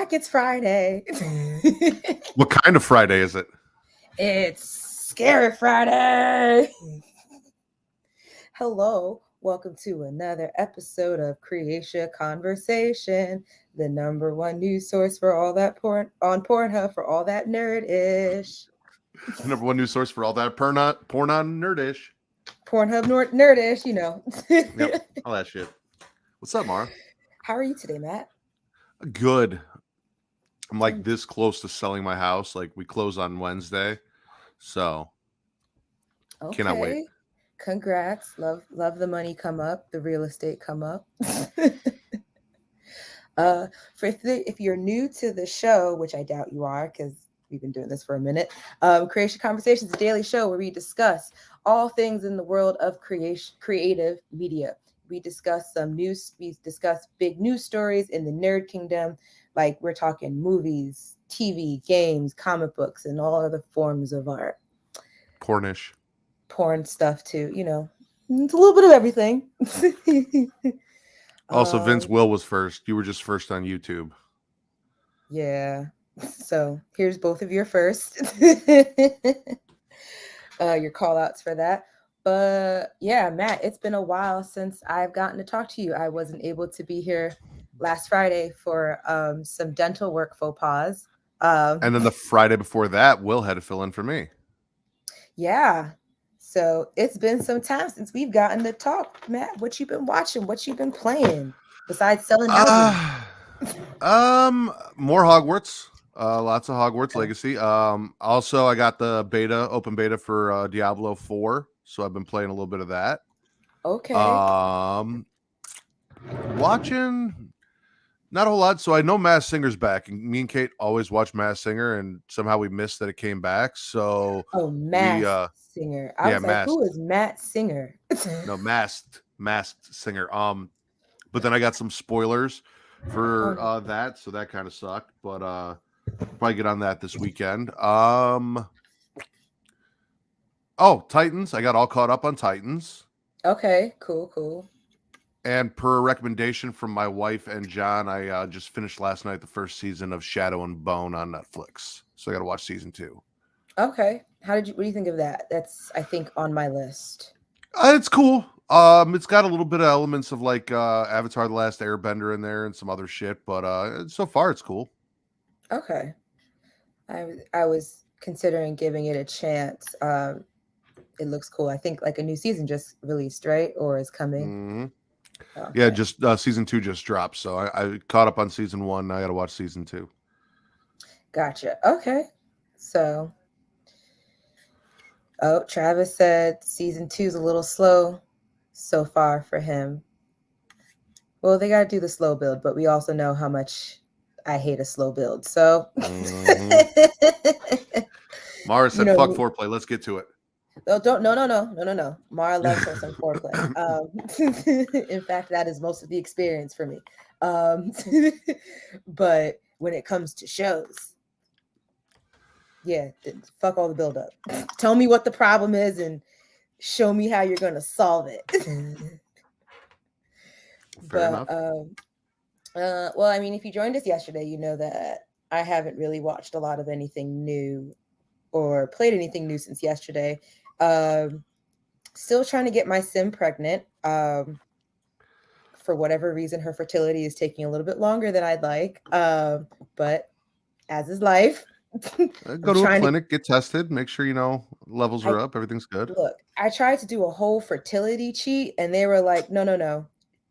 back. It's Friday. What kind of Friday is it? It's Scary Friday. Hello. Welcome to another episode of Creatia Conversation, the number one news source for all that porn on Pornhub for all that nerd-ish. The number one news source for all that porn on nerdish. Pornhub nerdish, you know. Yep, all that shit. What's up, Mara? How are you today, Matt? Good. I'm like this close to selling my house. Like we close on Wednesday, so cannot wait. Congrats. Love the money come up, the real estate come up. If you're new to the show, which I doubt you are because we've been doing this for a minute, Creatia Conversation is a daily show where we discuss all things in the world of creative media. We discuss some news. We discuss big news stories in the nerd kingdom, like we're talking movies, TV, games, comic books, and all other forms of art. Porn stuff too. You know, it's a little bit of everything. Also, Vince Will was first. You were just first on YouTube. Yeah. So here's both of your first. Your call outs for that. But yeah, Matt, it's been a while since I've gotten to talk to you. I wasn't able to be here last Friday for some dental work faux pas. And then the Friday before that, Will had to fill in for me. Yeah. So it's been some time since we've gotten to talk, Matt. What you been watching? What you been playing besides selling houses? More Hogwarts. Lots of Hogwarts Legacy. Also, I got the open beta for Diablo 4, so I've been playing a little bit of that. Okay. Watching not a whole lot. So I know Masked Singer's back, and me and Kate always watch Masked Singer, and somehow we missed that it came back. So Masked Singer. I was like, Masked. who is Matt Singer? No, Masked Singer. But then I got some spoilers for that, so that kind of sucked. But probably get on that this weekend. Titans. I got all caught up on Titans. Okay, cool. And per recommendation from my wife and John, I just finished last night the first season of Shadow and Bone on Netflix. So I got to watch season 2. Okay. What do you think of that? That's, I think, on my list. It's cool. It's got a little bit of elements of like Avatar: The Last Airbender in there and some other shit, but so far it's cool. Okay. I was considering giving it a chance. It looks cool. I think like a new season just released, right? Or is coming. Mm-hmm. Okay. Yeah, just season 2 just dropped. So I caught up on season 1. Now I got to watch season 2. Gotcha. Okay. So, Travis said season 2 is a little slow so far for him. Well, they got to do the slow build, but we also know how much I hate a slow build. So, Mara said, "Fuck foreplay. Let's get to it." No. Mara loves her some foreplay. In fact, that is most of the experience for me. But when it comes to shows, yeah, fuck all the buildup. Tell me what the problem is and show me how you're going to solve it. Fair enough. Well, I mean, if you joined us yesterday, you know that I haven't really watched a lot of anything new or played anything new since yesterday. Still trying to get my sim pregnant. For whatever reason, her fertility is taking a little bit longer than I'd like. But as is life. Go to a clinic, get tested, make sure levels are up, everything's good. Look, I tried to do a whole fertility cheat, and they were like, no.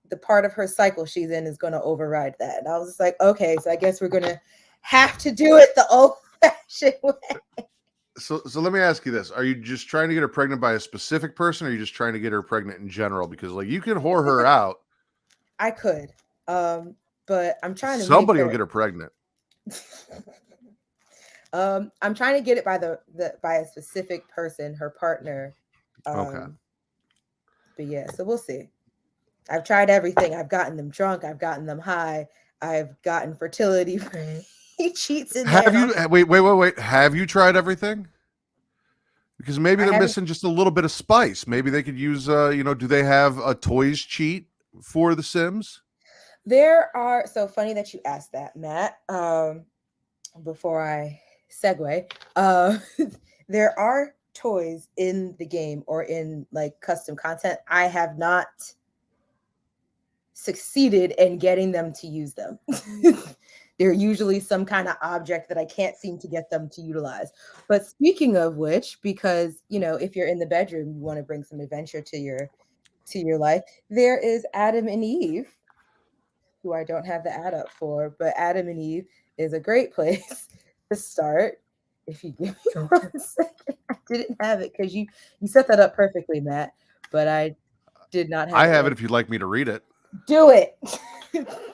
The part of her cycle she's in is going to override that. And I was just like, okay, so I guess we're going to have to do it the old-fashioned way. So let me ask you this. Are you just trying to get her pregnant by a specific person, or are you just trying to get her pregnant in general? Because like you can whore her out. I could. But I'm trying to Somebody will get her pregnant. I'm trying to get it by a specific person, her partner. Okay. But yeah, so we'll see. I've tried everything. I've gotten them drunk. I've gotten them high. I've gotten fertility cheats in there. Have you? Wait. Have you tried everything? Because maybe they're missing just a little bit of spice. Maybe they could use, do they have a toys cheat for the Sims? There are, so funny that you asked that, Matt. Before I segue, uh, there are toys in the game or in like custom content. I have not succeeded in getting them to use them. They're usually some kind of object that I can't seem to get them to utilize. But speaking of which, because if you're in the bedroom, you want to bring some adventure to your life. There is Adam and Eve, who I don't have the ad up for, but Adam and Eve is a great place to start. If you give me 1 second, I didn't have it because you set that up perfectly, Matt, but I did not I have it have it ready. if you'd like me to read it. Do it.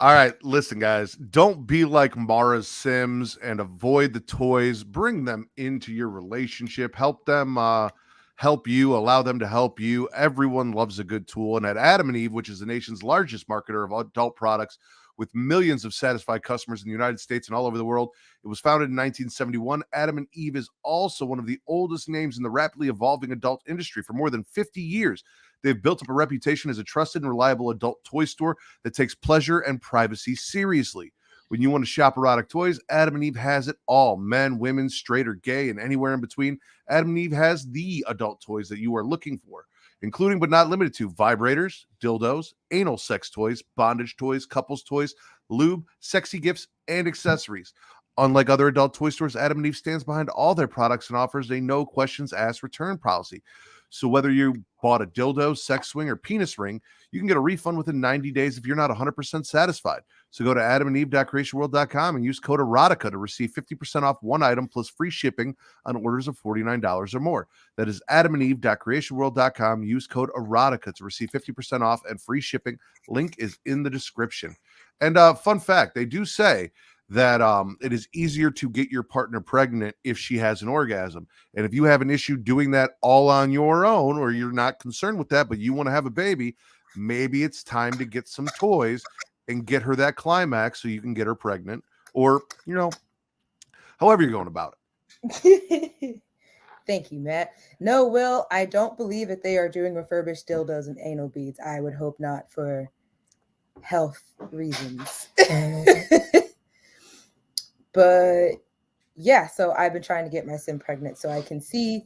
All right, listen, guys. Don't be like Mara's Sims and avoid the toys. Bring them into your relationship. Help them help you. Allow them to help you. Everyone loves a good tool. And at Adam and Eve, which is the nation's largest marketer of adult products with millions of satisfied customers in the United States and all over the world, it was founded in 1971. Adam and Eve is also one of the oldest names in the rapidly evolving adult industry. For more than 50 years, they've built up a reputation as a trusted and reliable adult toy store that takes pleasure and privacy seriously. When you want to shop erotic toys, Adam and Eve has it all. Men, women, straight or gay, and anywhere in between, Adam and Eve has the adult toys that you are looking for, including but not limited to vibrators, dildos, anal sex toys, bondage toys, couples toys, lube, sexy gifts, and accessories. Unlike other adult toy stores, Adam and Eve stands behind all their products and offers a no questions asked return policy. So whether you bought a dildo, sex swing, or penis ring, you can get a refund within 90 days if you're not 100% satisfied. So go to adamandeve.creationworld.com and use code erotica to receive 50% off one item plus free shipping on orders of $49 or more. That is adamandeve.creationworld.com. Use code erotica to receive 50% off and free shipping. Link is in the description. And fun fact, they do say that it is easier to get your partner pregnant if she has an orgasm. And if you have an issue doing that all on your own, or you're not concerned with that, but you want to have a baby, maybe it's time to get some toys and get her that climax so you can get her pregnant, or, however you're going about Thank you, Matt. No, Will, I don't believe that they are doing refurbished dildos and anal beads. I would hope not for health reasons. But yeah, so I've been trying to get my sim pregnant so I can see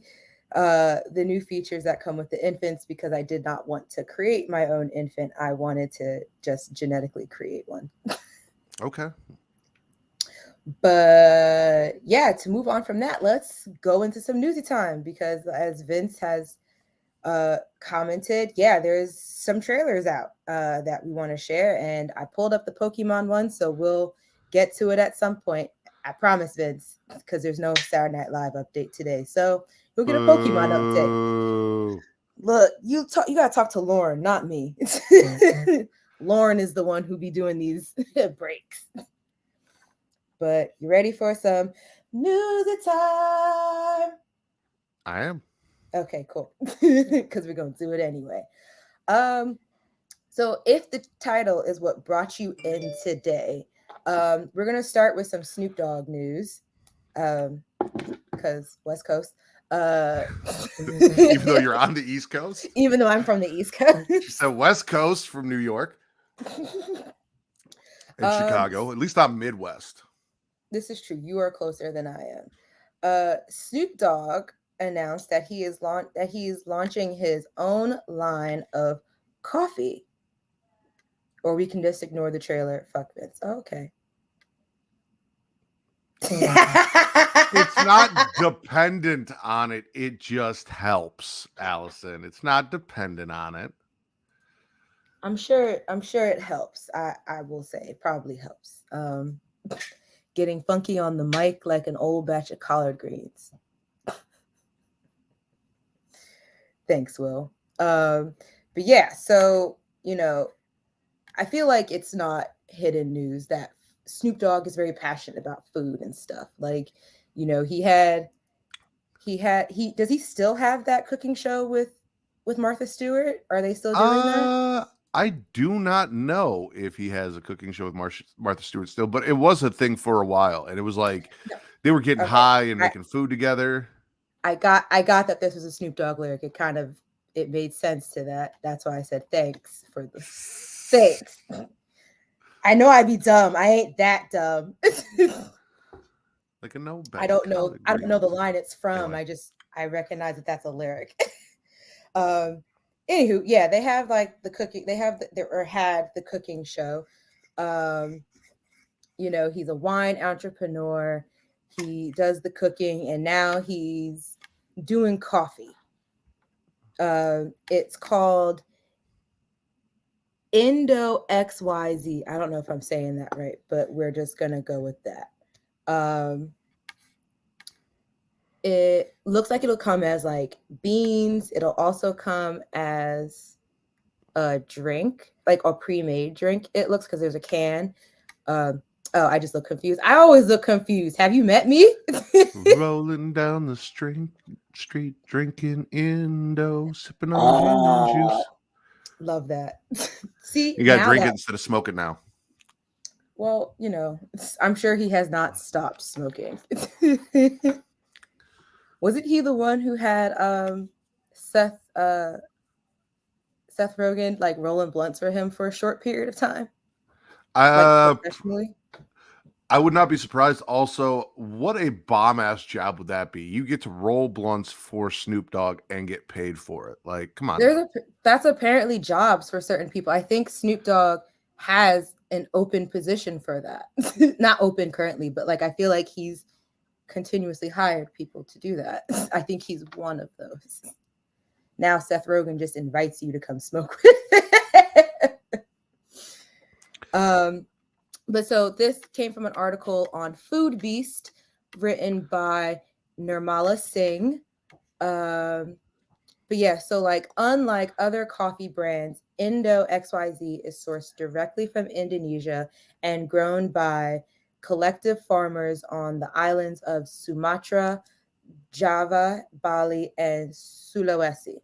the new features that come with the infants because I did not want to create my own infant. I wanted to just genetically create one. it. Okay. But yeah, to move on from that, let's go into some newsy time because as Vince has commented, yeah, there's some trailers out that we want to share. And I pulled up the Pokemon one, so we'll get to it at some point. I promise, Vince, because there's no Saturday Night Live update today. So you'll get a Pokemon update. Boo. Look, you gotta talk to Lauren, not me. Lauren is the one who be doing these breaks. But you ready for some newsy time? I am. Okay, cool. Because we're gonna do it anyway. Um, so if the title is what brought you in today, we're gonna start with some Snoop Dogg news. Because West Coast. Even though you're on the East Coast, Even though I'm from the East she Coast. said West Coast from New York and Chicago. At least I'm Midwest. This is true. You are closer than I am. Snoop Dogg announced that he is launching his own line of coffee. Or we can just ignore the trailer. Fuck Vince. Oh, okay. It's not dependent on it. It just helps, Allison. It's not dependent on it. I'm sure it helps. I will say it probably helps. Getting funky on the mic like an old batch of collard greens. Thanks, Will. But yeah, so I feel like it's not hidden news that Snoop Dogg is very passionate about food and stuff. Like, he does he still have that cooking show with Martha Stewart? Are they still doing that? I do not know if he has a cooking show with Martha Stewart still, but it was a thing for a while, and it was like No. they were getting Okay. high and making food together. I got that this was a Snoop Dogg lyric. It made sense to that. That's why I said thanks for the thanks. I know I'd be dumb. I ain't that dumb. Like a no I bank don't know. collard I don't know the greens. line it's from. Anyway, I recognize that that's a lyric. um, Anywho, yeah, they have like the cooking. They have or had the cooking show. Um, he's a wine entrepreneur. He does the cooking, and now he's doing coffee. It's called Indo XYZ. I don't know if I'm saying that right, but we're just gonna go with that. It looks like it'll come as like beans. It'll also come as a drink, like a pre-made drink. It looks because there's a can. Um, oh, I just look confused. I always look confused. Have you met me? rolling down the street, drinking Indo, sipping on gin and Oh, juice. love that. See, You got to now drink it that, instead of smoke it now. well, I'm sure he has not stopped smoking. Wasn't he the one who had Seth Seth Rogen like rolling blunts for him for a short period of time, like Uh, professionally? I would not be surprised. Also, what a bomb ass job would that be? You get to roll blunts for Snoop Dogg and get paid for it. Like, come on now. That's apparently jobs for certain people. I think Snoop Dogg has an open position for that. Not open currently, but like I feel like he's continuously hired people to do that. I think he's one of those. Now Seth Rogen just invites you to come smoke with him. But so this came from an article on Food Beast written by Nirmala Singh. But yeah, so like unlike other coffee brands, Indo XYZ is sourced directly from Indonesia and grown by collective farmers on the islands of Sumatra, Java, Bali, and Sulawesi.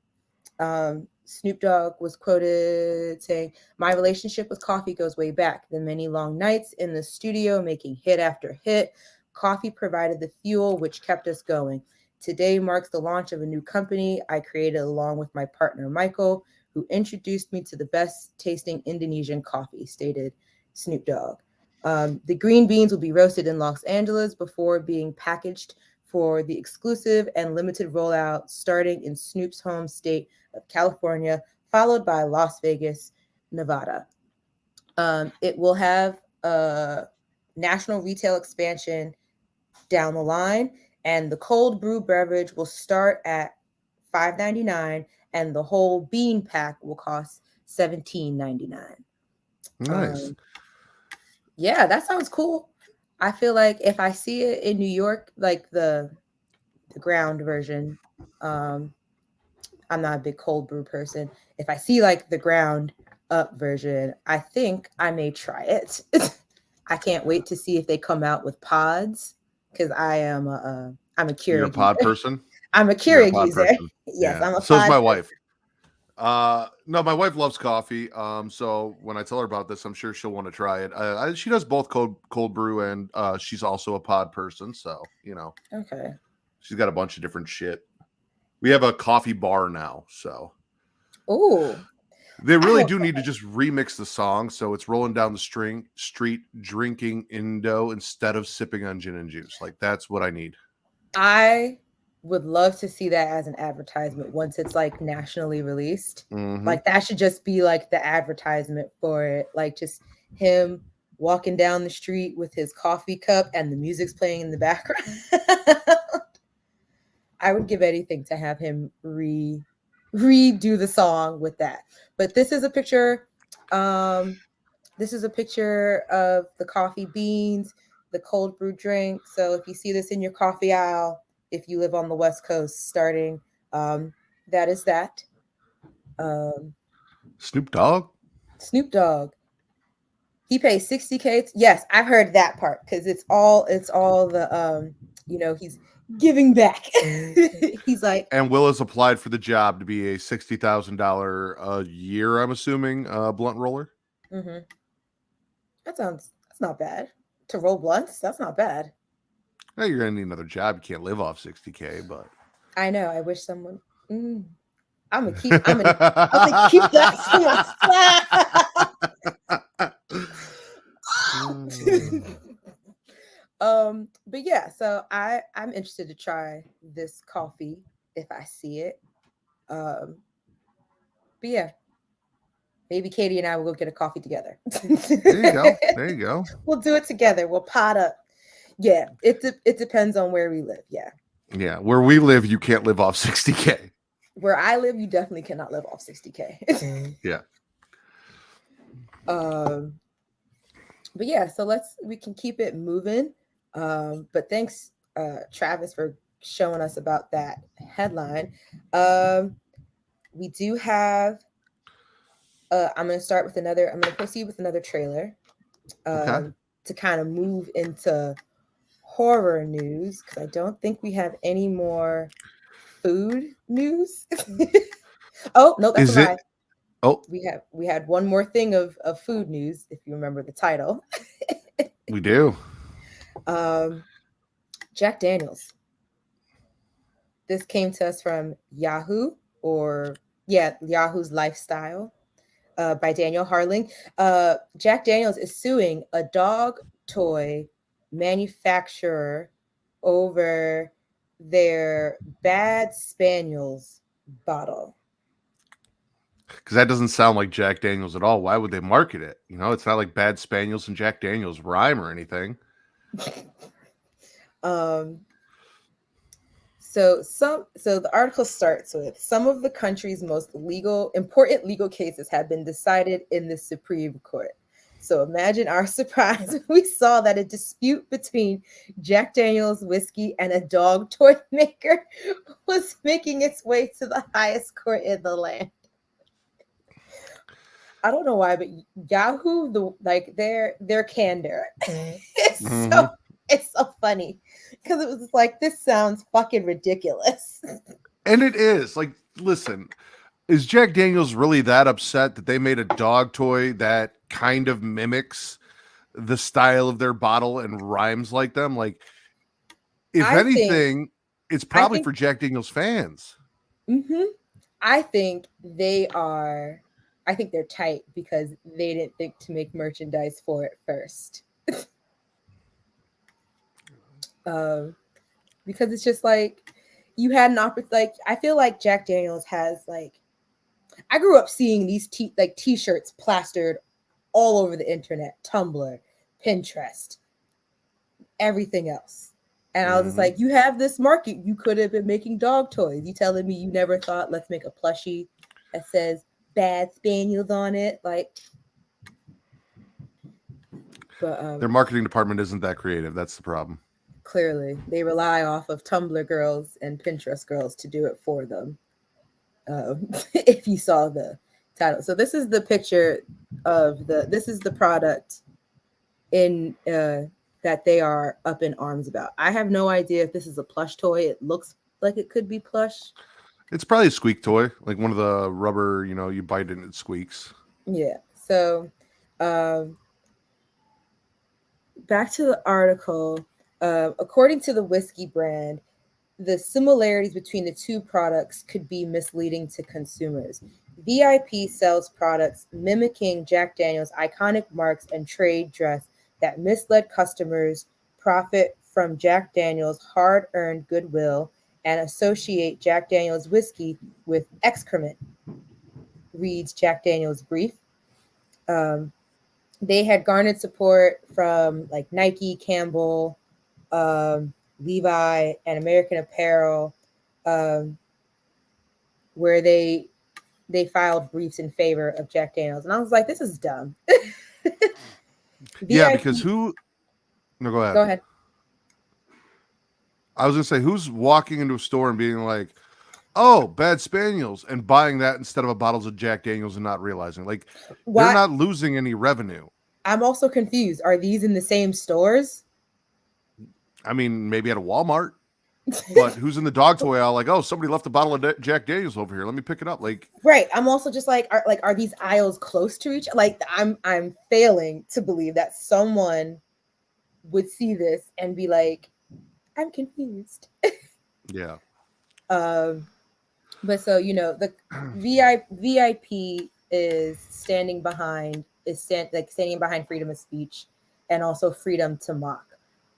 Snoop Dogg was quoted saying, "My relationship with coffee goes way back. The many long nights in the studio making hit after hit. Coffee provided the fuel which kept us going. Today marks the launch of a new company I created along with my partner Michael, who introduced me to the best tasting Indonesian coffee," stated Snoop Dogg. The green beans will be roasted in Los Angeles before being packaged for the exclusive and limited rollout starting in Snoop's home state of California, followed by Las Vegas, Nevada. It will have a national retail expansion down the line, and the cold brew beverage will start at $5.99, and the whole bean pack will cost $17.99. Nice. Yeah, that sounds cool. I feel like if I see it in New York, like the ground version, um, I'm not a big cold brew person. If I see like the ground up version, I think I may try it. I can't wait to see if they come out with pods because I'm a You're a Keurig pod user. person. I'm a You're a Keurig pod user. person. Yes, Yeah. I'm a So's pod my person. wife. No, my wife loves coffee. So when I tell her about this, I'm sure she'll want to try it. She does both cold brew and she's also a pod person. So Okay. she's got a bunch of different shit. We have a coffee bar now, so Ooh, they I really hope do need to just remix the song so it's rolling down the street drinking Indo instead of sipping on gin and juice. Like that's what I need. I would love to see that as an advertisement once it's like nationally released. Mm-hmm. Like that should just be like the advertisement for it. Like just him walking down the street with his coffee cup and the music's playing in the background. I would give anything to have him redo the song with that. But this is a picture. This is a picture of the coffee beans, the cold brew drink. So if you see this in your coffee aisle, if you live on the West Coast, starting, that is that. Um, Snoop Dogg. Snoop Dogg. He pays 60K. Yes, I've heard that part because it's all the he's giving back. He's like, And Will has applied for the job to be a $60,000 a year, I'm assuming, blunt roller. mm-hmm. That's not bad. To roll blunts, that's not bad. Now you're gonna need another job. You can't live off 60K, but I know. I wish someone. I'm gonna keep that to myself. But yeah, so I'm interested to try this coffee if I see it. Um, but yeah, maybe Katie and I will go get a coffee together. There you go. There you go. We'll do it together. We'll pot up. Yeah, it depends on where we live. Yeah, Yeah, where we live, you can't live off 60K. where I live, you definitely cannot live off 60K. Yeah. um, but yeah, so we can keep it moving. But thanks, Travis, for showing us about that headline. We do have. I'm going to start with another. I'm going to proceed with another trailer. Okay. To kind of move into horror news because I don't think we have any more food news. Oh no, that's Is a it? lie. Oh, We had one more thing of food news if you remember the title. we do. Jack Daniels. This came to us from Yahoo, or yeah, Yahoo's Lifestyle, by Daniel Harling. Jack Daniels is suing a dog toy manufacturer over their Bad Spaniels bottle. Because that doesn't sound like Jack Daniels at all. Why would they market it? You know, it's not like Bad Spaniels and Jack Daniels rhyme or anything. um, so the article starts with some of the country's most important legal cases have been decided in the Supreme Court. So imagine our surprise when we saw that a dispute between Jack Daniels whiskey and a dog toy maker was making its way to the highest court in the land. I don't know why, but Yahoo, their candor, it's Mm-hmm. it's so funny because it was just like this sounds fucking ridiculous. And it is. Like, listen, is Jack Daniels really that upset that they made a dog toy that kind of mimics the style of their bottle and rhymes like them? Like, if I think anything, it's I probably think for Jack Daniels fans. hmm I think they are. I think they're tight because they didn't think to make merchandise for it first. um, because it's just like you had an opportunity. Like I feel like Jack Daniels has like I grew up seeing these t-shirts plastered all over the internet, Tumblr, Pinterest, everything else. And I was just Mm-hmm. like, you have this market. You could have been making dog toys. You telling me you never thought, let's make a plushie that says Bad Spaniels on it? Like, but Their marketing department isn't that creative. That's the problem. clearly they rely off of Tumblr girls and Pinterest girls to do it for them. If you saw the title. So this is the picture of this is the product in that they are up in arms about. I have no idea if this is a plush toy. It looks like it could be plush. It's probably a squeak toy, like one of the rubber, you bite it and it squeaks. Yeah. So back to the article. According to the whiskey brand, the similarities between the two products could be misleading to consumers. VIP sells products mimicking Jack Daniels' iconic marks and trade dress that misled customers, profit from Jack Daniels' hard-earned goodwill, and associate Jack Daniels whiskey with excrement, reads Jack Daniels' brief. Um, they had garnered support from like Nike, Campbell, Levi, and American Apparel, um, where they filed briefs in favor of Jack Daniels, and I was like, this is dumb. Yeah, VIP, because who? No, go ahead. go ahead. I was gonna say, who's walking into a store and being like, "Oh, Bad Spaniels," and buying that instead of a bottles of Jack Daniels and not realizing, like, they're Why? not losing any revenue. I'm also confused. Are these in the same stores? I mean, maybe at a Walmart, but who's in the dog toy aisle? Like, oh, somebody left a bottle of Jack Daniels over here. Let me pick it up. Like, Right. I'm also just like, are these aisles close to each? Like, I'm failing to believe that someone would see this and be like, I'm confused. yeah. But so the VIP is standing behind freedom of speech. and also freedom to mock.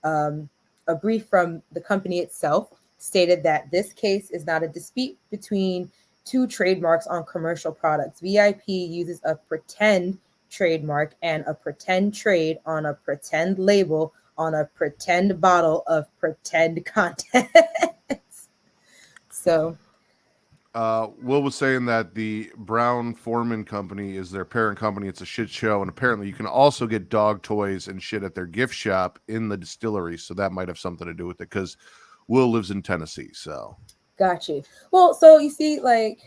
A brief from the company itself stated that this case is not a dispute between two trademarks on commercial products. VIP uses a pretend trademark and a pretend trade on a pretend label on a pretend bottle of pretend content. So, Will was saying that the Brown Foreman company is their parent company. It's a shit show, and apparently you can also get dog toys and shit at their gift shop in the distillery. So that might have something to do with it because Will lives in Tennessee. So got you. Well, so you see, like,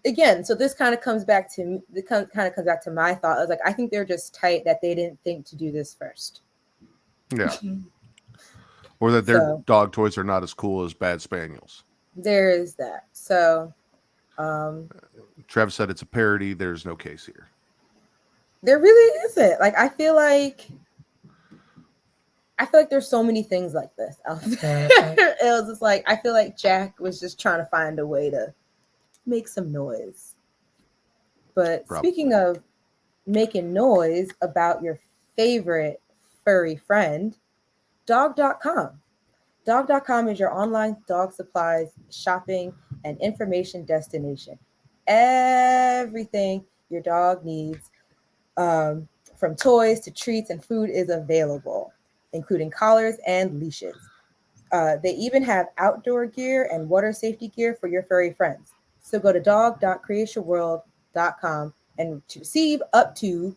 again, so this kind of comes back to my thought. I was like, I think they're just tight that they didn't think to do this first. yeah, or that their dog toys are not as cool as Bad Spaniels. There is that. So, Travis said it's a parody. There's no case here. There really isn't. Like, I feel like there's so many things like this out there. It was just like, I feel like Jack was just trying to find a way to make some noise. But speaking of making noise about your favorite furry friend, Dogg.com. Dogg.com is your online dog supplies, shopping, and information destination. Everything your dog needs, from toys to treats and food, is available, including collars and leashes. They even have outdoor gear and water safety gear for your furry friends. So go to dog.creatiaworld.com and receive up to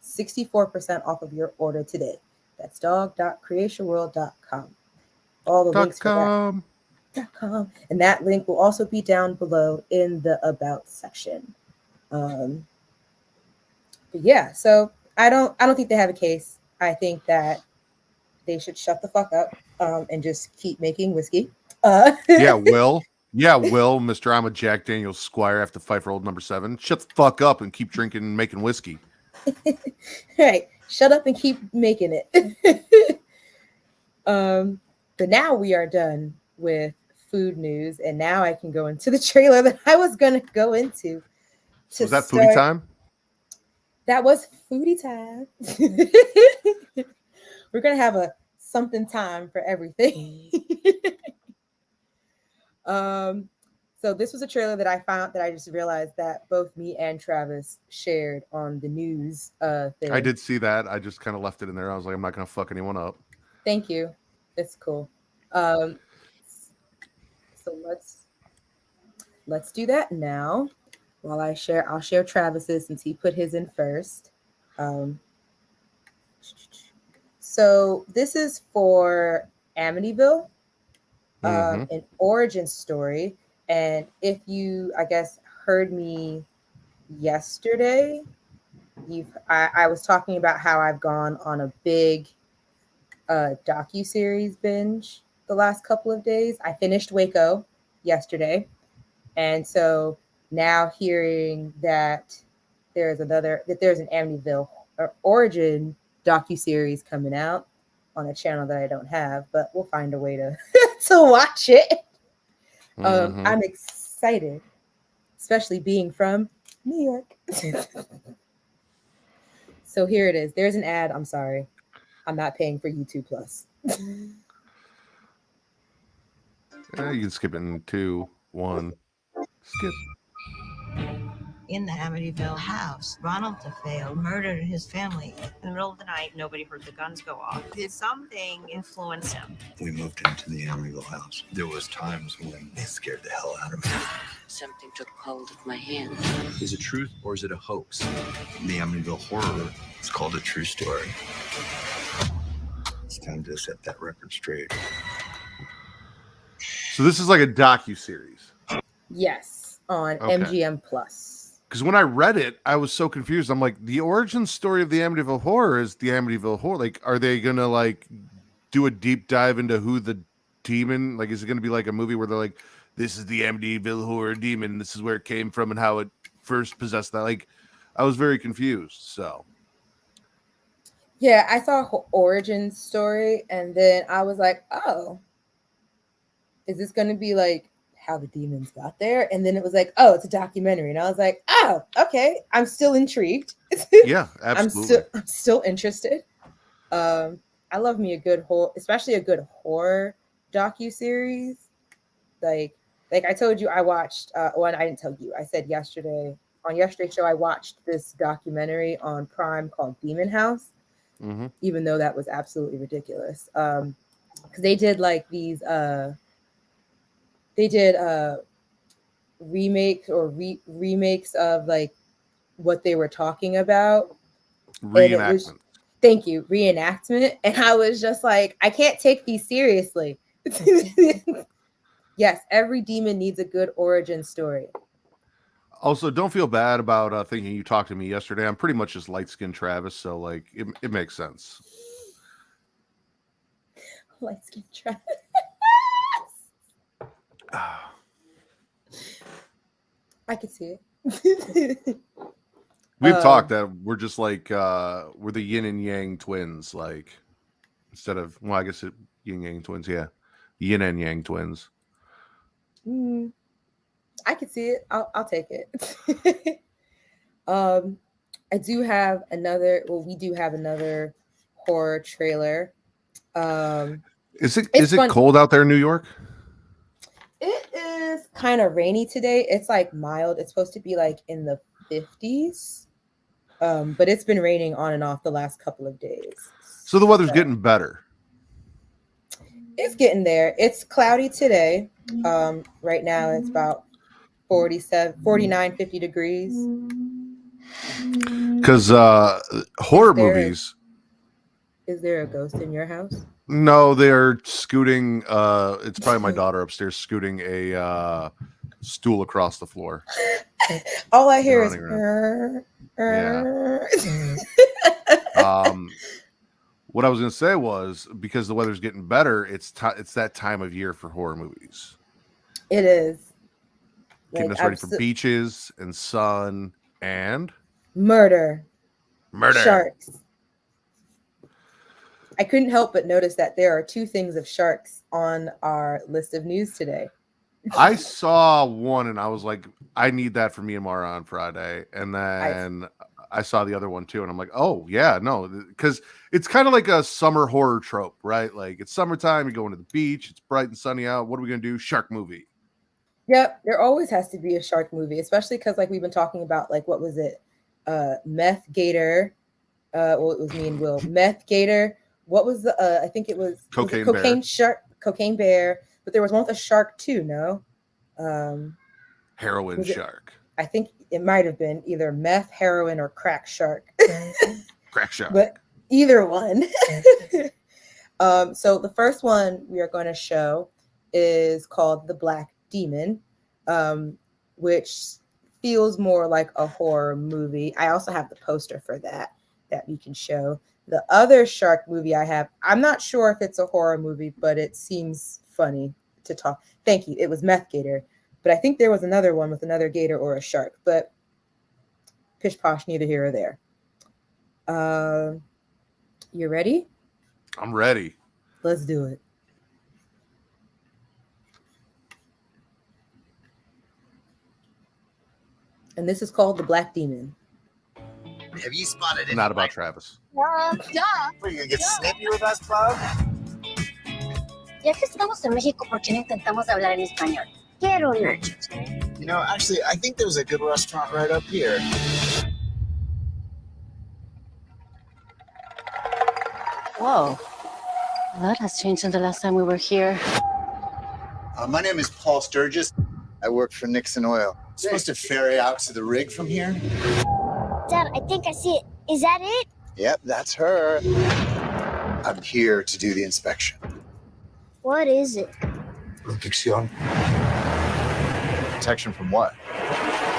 64% off of your order today. That's dog.creatiaworld.com. All the links for that. .com. And that link will also be down below in the About section. But yeah, so I don't think they have a case. I think that they should shut the fuck up and just keep making whiskey. Yeah, Will, Mr. I'm a Jack Daniels Squire. I have to fight for old number 7. Shut the fuck up and keep drinking and making whiskey. Right. Shut up and keep making it. But now we are done with food news, and now I can go into the trailer that I was going to go into. Was that foodie time? That was foodie time. We're going to have a something time for everything. So this was a trailer that I found that I just realized that both me and Travis shared on the news thing. I did see that. I just kind of left it in there. I was like, I'm not going to fuck anyone up. Thank you. It's cool. So let's do that now. While I'll share Travis's since he put his in first. So this is for Amityville, an origin story. And if you, I guess, heard me yesterday, I was talking about how I've gone on a big docu-series binge the last couple of days. I finished Waco yesterday. And so now hearing that there's an Amityville origin docu-series coming out on a channel that I don't have, but we'll find a way to to watch it. I'm excited, especially being from New York. So here it is. There's an ad. I'm sorry. I'm not paying for YouTube Plus. You can skip it in 2, 1. Skip. In the Amityville house, Ronald DeFeo murdered his family. In the middle of the night, nobody heard the guns go off. Did something influence him? We moved into the Amityville house. There was times when it scared the hell out of me. Something took hold of my hand. Is it truth or is it a hoax? The Amityville horror is called a true story. It's time to set that record straight. So this is like a docu-series. Yes, on MGM Plus. Because when I read it, I was so confused. I'm like, the origin story of the Amityville Horror is the Amityville Horror. Like, are they gonna like do a deep dive into who the demon? Like, is it gonna be like a movie where they're like, this is the Amityville Horror demon, this is where it came from and how it first possessed that? Like, I was very confused. So yeah, I saw her origin story, and then I was like, oh, is this gonna be like how the demons got there. And then it was like, oh, it's a documentary. And I was like, oh, okay. I'm still intrigued. Yeah, absolutely. I'm still interested. I love me a good horror, especially a good horror docuseries. Like I told you, I watched one. I didn't tell you. I said yesterday on yesterday's show, I watched this documentary on Prime called Demon House. Mm-hmm. Even though that was absolutely ridiculous. Because they did like these. They did remakes or remakes of like what they were talking about. Reenactment. Thank you, reenactment. And I was just like, I can't take these seriously. Yes, every demon needs a good origin story. Also, don't feel bad about thinking you talked to me yesterday. I'm pretty much just light-skinned Travis, so like it makes sense. Light-skinned Travis. I could see it. We've talked that we're just like we're the yin and yang twins, like instead of I guess yin yang twins, yeah, yin and yang twins. I could see it. I'll take it. I do have another. Well, we do have another horror trailer. Is it cold out there in New York? It is kind of rainy today. It's like mild. It's supposed to be like in the 50s. But it's been raining on and off the last couple of days. So the weather's getting better. It's getting there. It's cloudy today. Right now it's about 49, 50 degrees. Because horror movies. Is there a ghost in your house? No, they're scooting. It's probably my daughter upstairs scooting a stool across the floor. All I hear is. What I was going to say was because the weather's getting better, it's that time of year for horror movies. It is. Getting us ready for beaches and sun and murder. Sharks. I couldn't help but notice that there are 2 things of sharks on our list of news today. I saw one and I was like, I need that for me and Mara on Friday. And then I saw the other one too. And I'm like, oh yeah, no, because it's kind of like a summer horror trope, right? Like it's summertime, you're going to the beach, it's bright and sunny out. What are we going to do? Shark movie. Yep. There always has to be a shark movie, especially because like we've been talking about, like, what was it? Meth Gator. Well, it was me and Will. Meth Gator. What was the, I think it was cocaine shark, cocaine bear. But there was one with a shark too, no? Heroin shark. I think it might have been either meth, heroin, or crack shark. Crack shark. But either one. So the first one we are going to show is called The Black Demon, which feels more like a horror movie. I also have the poster for that we can show. The other shark movie I have, I'm not sure if it's a horror movie, but it seems funny to talk. Thank you. It was Meth Gator. But I think there was another one with another gator or a shark. But pish posh, neither here or there. You ready? I'm ready. Let's do it. And this is called The Black Demon. Have you spotted it? Not about Travis. Duh. Are you gonna get snippy with us, bub? Ya que estamos en México, ¿por qué no intentamos hablar en español? Quiero nachos. You know, actually, I think there's a good restaurant right up here. Whoa. A lot has changed since the last time we were here. My name is Paul Sturgis. I work for Nixon Oil. I'm supposed to ferry out to the rig from here. Dad, I think I see it. Is that it? Yep, that's her. I'm here to do the inspection. What is it? Protección. Protection from what?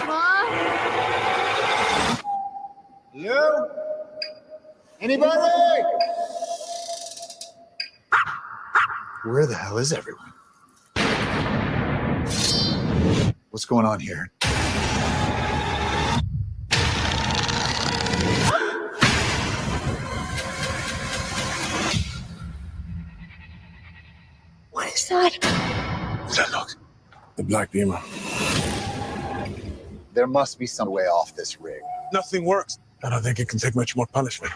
Mom? Hello? Anybody? Where the hell is everyone? What's going on here? What is that? Is that Dogg? The Black Demon. There must be some way off this rig. Nothing works. I don't think it can take much more punishment.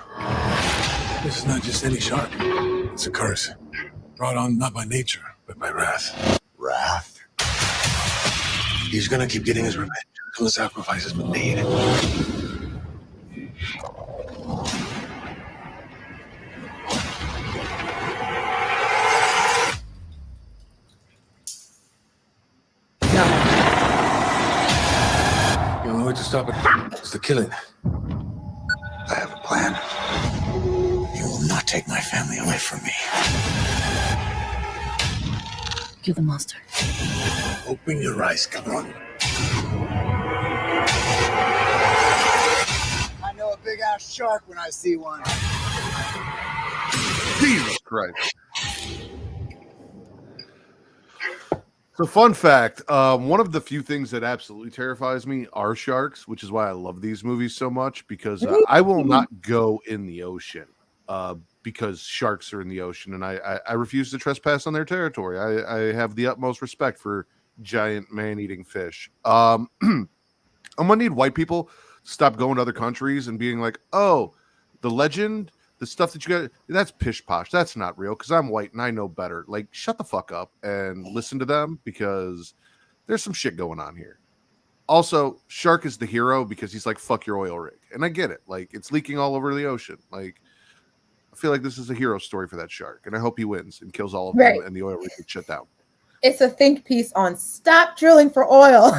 This is not just any shark. It's a curse. Brought on not by nature, but by wrath. Wrath? He's gonna keep getting his revenge until the sacrifice has been made. The only way to stop it is to kill it. I have a plan. You will not take my family away from me. You're the monster. Open your eyes, cabron. I know a big ass shark when I see one. Jesus Christ. So, fun fact, one of the few things that absolutely terrifies me are sharks, which is why I love these movies so much, because I will not go in the ocean because sharks are in the ocean, and I refuse to trespass on their territory. I have the utmost respect for giant man-eating fish. I'm gonna need white people to stop going to other countries and being like, oh, the legend, the stuff that you got, that's pish posh. That's not real because I'm white and I know better. Like, shut the fuck up and listen to them because there's some shit going on here. Also, Shark is the hero because he's like, fuck your oil rig. And I get it. Like, it's leaking all over the ocean. Like, I feel like this is a hero story for that shark. And I hope he wins and kills all of them and the oil rig gets shut down. It's a think piece on stop drilling for oil.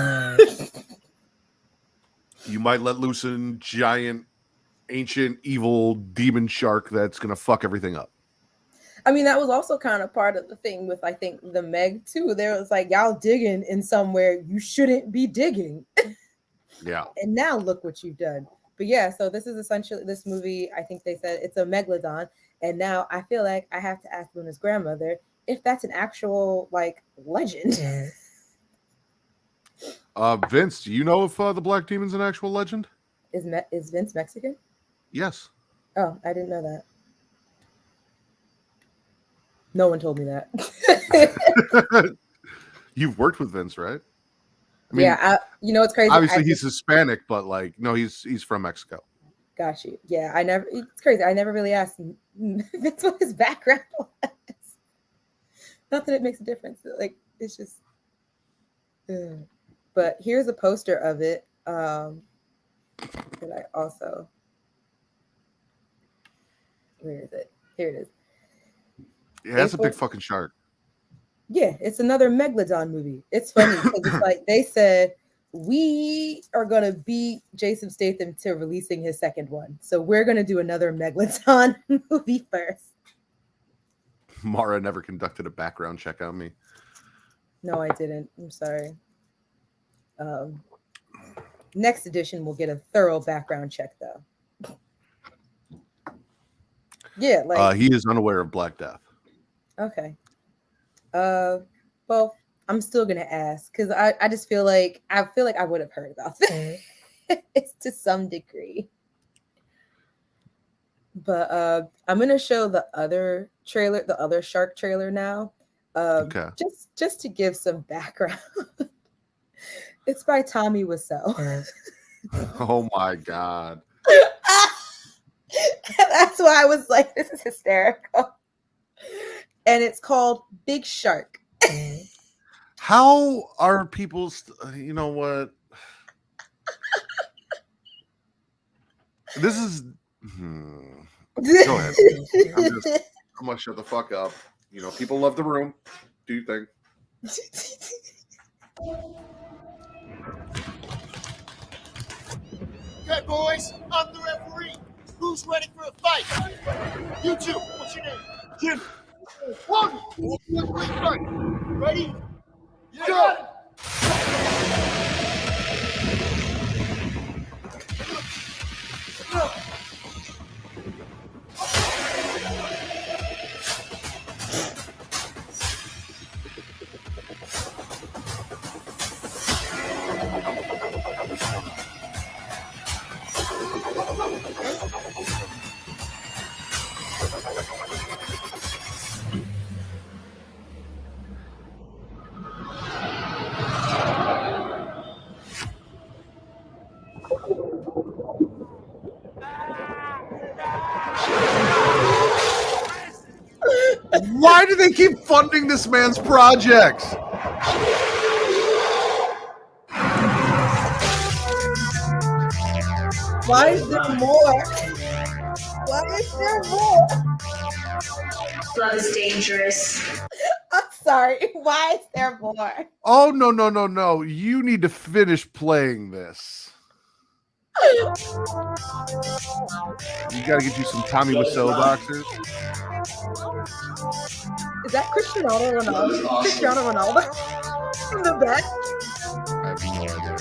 You might let loose a giant, ancient, evil demon shark that's going to fuck everything up. I mean, that was also kind of part of the thing with, I think, the Meg, too. There was like, y'all digging in somewhere you shouldn't be digging. Yeah. And now look what you've done. But yeah, so this is essentially, this movie, I think they said it's a megalodon. And now I feel like I have to ask Luna's grandmother if that's an actual, like, legend. Vince, do you know if the Black Demon's an actual legend? Is Vince Mexican? Yes. Oh, I didn't know that. No one told me that. You've worked with Vince, right? I mean, yeah, you know, it's crazy. Obviously, he's Hispanic, but like, no, he's from Mexico. Got you. Yeah, it's crazy. I never really asked Vince what his background was. Not that it makes a difference. Like, it's just. But here's a poster of it. That I also. Where is it? Here it is. Yeah, that's a big fucking shark. Yeah, it's another Megalodon movie. It's funny because it's like they said we are gonna beat Jason Statham to releasing his second one, so we're gonna do another Megalodon movie first. Mara never conducted a background check on me. No, I didn't. I'm sorry. Next edition will get a thorough background check, though. Yeah, like he is unaware of Black Death. Okay. Well, I'm still gonna ask because I just feel like I would have heard about this to some degree. But I'm gonna show the other trailer, the other shark trailer now. Okay. Just to give some background. It's by Tommy Wiseau. Oh my God. That's why I was like, this is hysterical. And it's called Big Shark. How are people, you know what? This is, go ahead. I'm going to shut the fuck up. You know, people love the room. Do you think? Okay, boys, I'm the referee. Who's ready for a fight? You two, what's your name? Jim. 1, 2, 3, fight. Ready? Go! Why do they keep funding this man's projects? Why is there more? Why is there more? Love is dangerous. I'm sorry. Why is there more? Oh, no. You need to finish playing this. You got to get you some Tommy Wiseau boxers. Is that Cristiano Ronaldo? Cristiano Ronaldo in the back? I have no idea.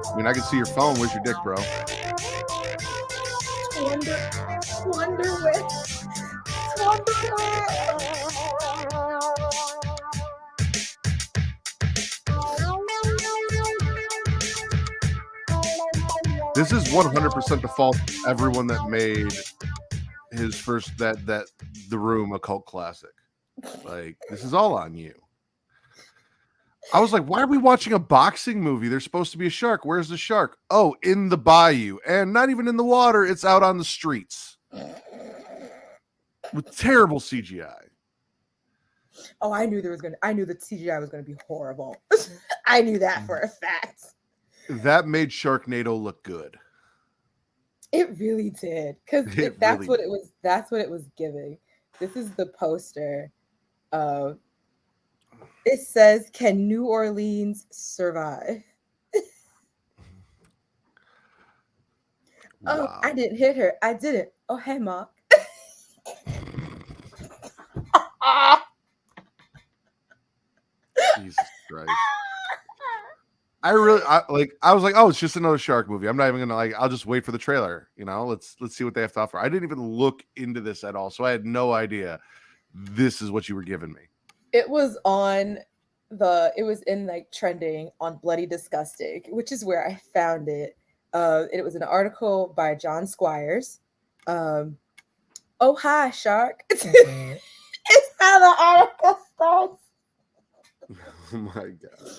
I mean, I can see your phone. Where's your dick, bro? Wonderware. This is 100% the fault of everyone that made his first The Room a cult classic. Like, this is all on you. I was like, why are we watching a boxing movie? There's supposed to be a shark. Where's the shark? Oh, in the bayou. And not even in the water. It's out on the streets. With terrible CGI. Oh, I knew the CGI was gonna be horrible. I knew that for a fact. That made Sharknado look good. It really did. Because that's what it was. That's what it was giving. This is the poster. It says, "Can New Orleans survive?" Wow. Oh, I didn't hit her. I didn't. Oh, hey, Mark. Jesus Christ. I was like, oh, it's just another shark movie. I'm not even gonna I'll just wait for the trailer. Let's see what they have to offer. I didn't even look into this at all, so I had no idea this is what you were giving me. It was in trending on Bloody Disgusting, which is where I found it. It was an article by John Squires. Oh, hi, shark. It's how the article starts. Oh my God.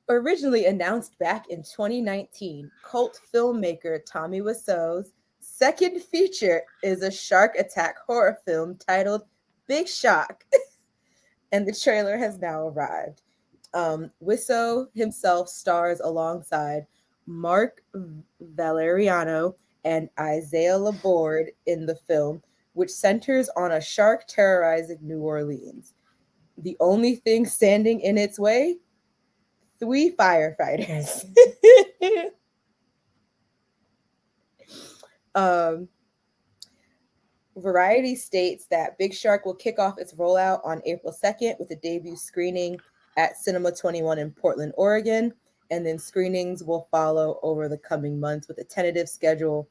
Originally announced back in 2019, cult filmmaker Tommy Wiseau's second feature is a shark attack horror film titled Big Shock. And the trailer has now arrived. Wiseau himself stars alongside Mark Valeriano and Isaiah Laborde in the film, which centers on a shark terrorizing New Orleans. The only thing standing in its way? 3 firefighters. Variety states that Big Shark will kick off its rollout on April 2nd with a debut screening at Cinema 21 in Portland, Oregon, and then screenings will follow over the coming months with a tentative schedule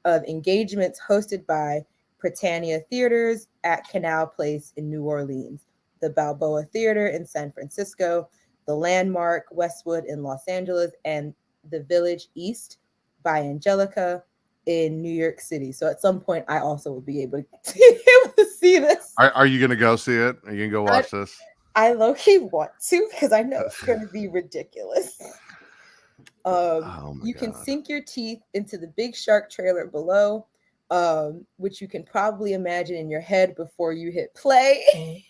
of engagements hosted by Britannia Theaters at Canal Place in New Orleans, the Balboa Theater in San Francisco, the Landmark Westwood in Los Angeles, and the Village East by Angelica in New York City. So at some point, I also will be able to see this. Are you going to go see it? Are you going to go watch this? I low-key want to because I know it's going to be ridiculous. You can sink your teeth into the Big Shark trailer below, which you can probably imagine in your head before you hit play.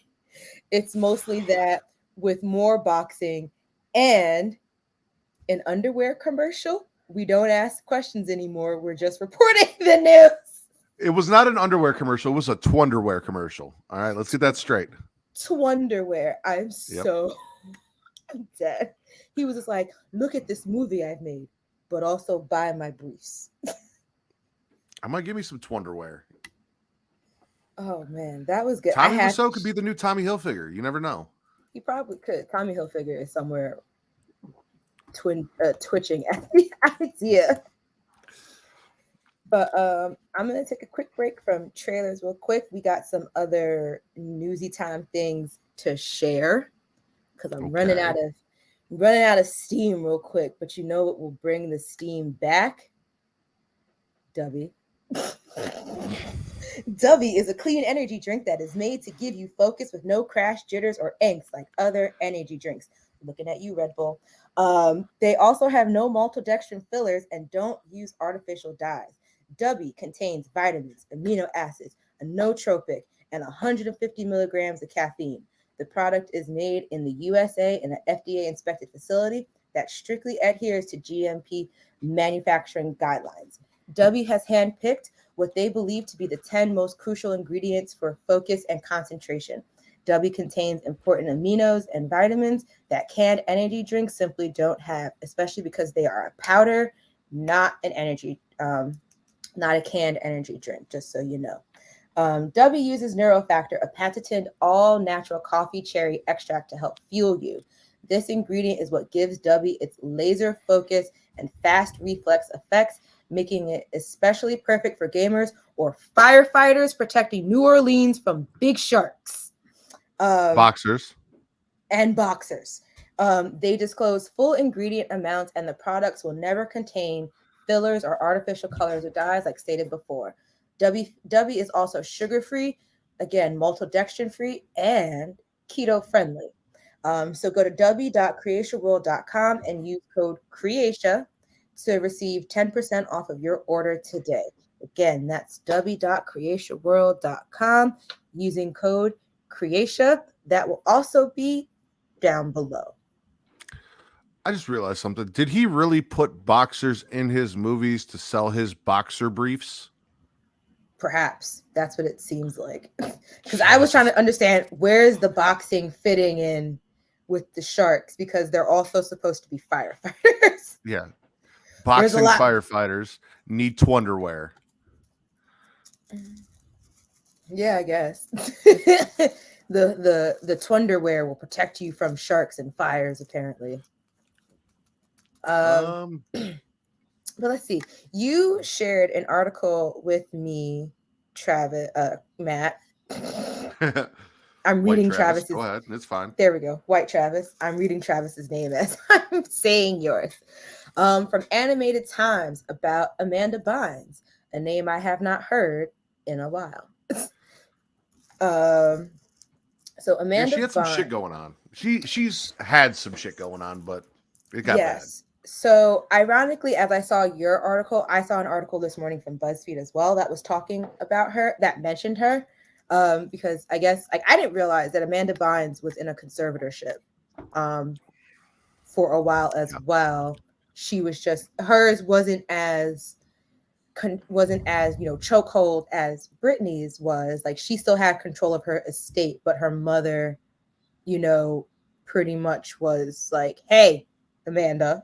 It's mostly that with more boxing and an underwear commercial. We don't ask questions anymore. We're just reporting the news. It was not an underwear commercial. It was a Twunderwear commercial. All right, let's get that straight. Twunderwear. I'm dead. He was just like, look at this movie I've made, but also buy my briefs. I might give me some Twunderwear. Oh, man, that was good. Tommy Wiseau could be the new Tommy Hilfiger. You never know. He probably could. Tommy Hilfiger is somewhere twitching at the idea. But I'm going to take a quick break from trailers real quick. We got some other newsy time things to share because I'm running out of steam real quick. But you know what will bring the steam back? Dubby. Dovey is a clean energy drink that is made to give you focus with no crash, jitters, or angst like other energy drinks. Looking at you, Red Bull. They also have no maltodextrin fillers and don't use artificial dyes. W contains vitamins, amino acids, a nootropic, and 150 milligrams of caffeine. The product is made in the USA in an FDA inspected facility that strictly adheres to GMP manufacturing guidelines. W has handpicked what they believe to be the 10 most crucial ingredients for focus and concentration. W contains important aminos and vitamins that canned energy drinks simply don't have, especially because they are a powder, not an energy, not a canned energy drink, just so you know. W uses Neurofactor, a patented all-natural coffee cherry extract to help fuel you. This ingredient is what gives W its laser focus and fast reflex effects, making it especially perfect for gamers or firefighters protecting New Orleans from big sharks. Boxers. And boxers. They disclose full ingredient amounts, and the products will never contain fillers or artificial colors or dyes, like stated before. W is also sugar-free, again, maltodextrin-free, and keto-friendly. So go to w.creatiaworld.com and use code CREATIA to receive 10% off of your order today. Again, that's w.creatiaworld.com using code Creatia. That will also be down below. I just realized something. Did he really put boxers in his movies to sell his boxer briefs? Perhaps that's what it seems like. Because I was trying to understand, where is the boxing fitting in with the sharks, because they're also supposed to be firefighters. Yeah. Boxing firefighters need twunderwear. Yeah, I guess. The twunderwear will protect you from sharks and fires, apparently. But let's see. You shared an article with me, Travis, Matt. I'm reading Travis's. Go ahead. It's fine. There we go. White Travis. I'm reading Travis's name as I'm saying yours. From Animated Times about Amanda Bynes, a name I have not heard in a while. So Amanda, she had some shit going on. She's had some shit going on, but it got bad. So ironically, as I saw your article, I saw an article this morning from BuzzFeed as well that was talking about her, that mentioned her. Because I guess I didn't realize that Amanda Bynes was in a conservatorship for a while as well. She was just, hers wasn't as chokehold as Britney's was. Like, she still had control of her estate, but her mother, pretty much was like, hey, Amanda,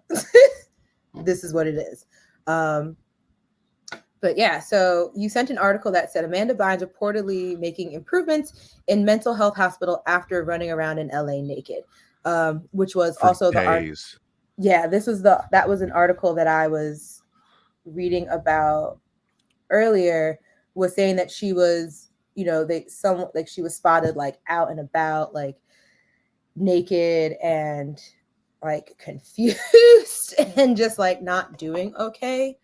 this is what it is. But yeah, so you sent an article that said Amanda Bynes reportedly making improvements in mental health hospital after running around in LA naked, which was for also days. That was an article that I was reading about earlier, was saying that she was, she was spotted like out and about, like naked and like confused and just like not doing okay.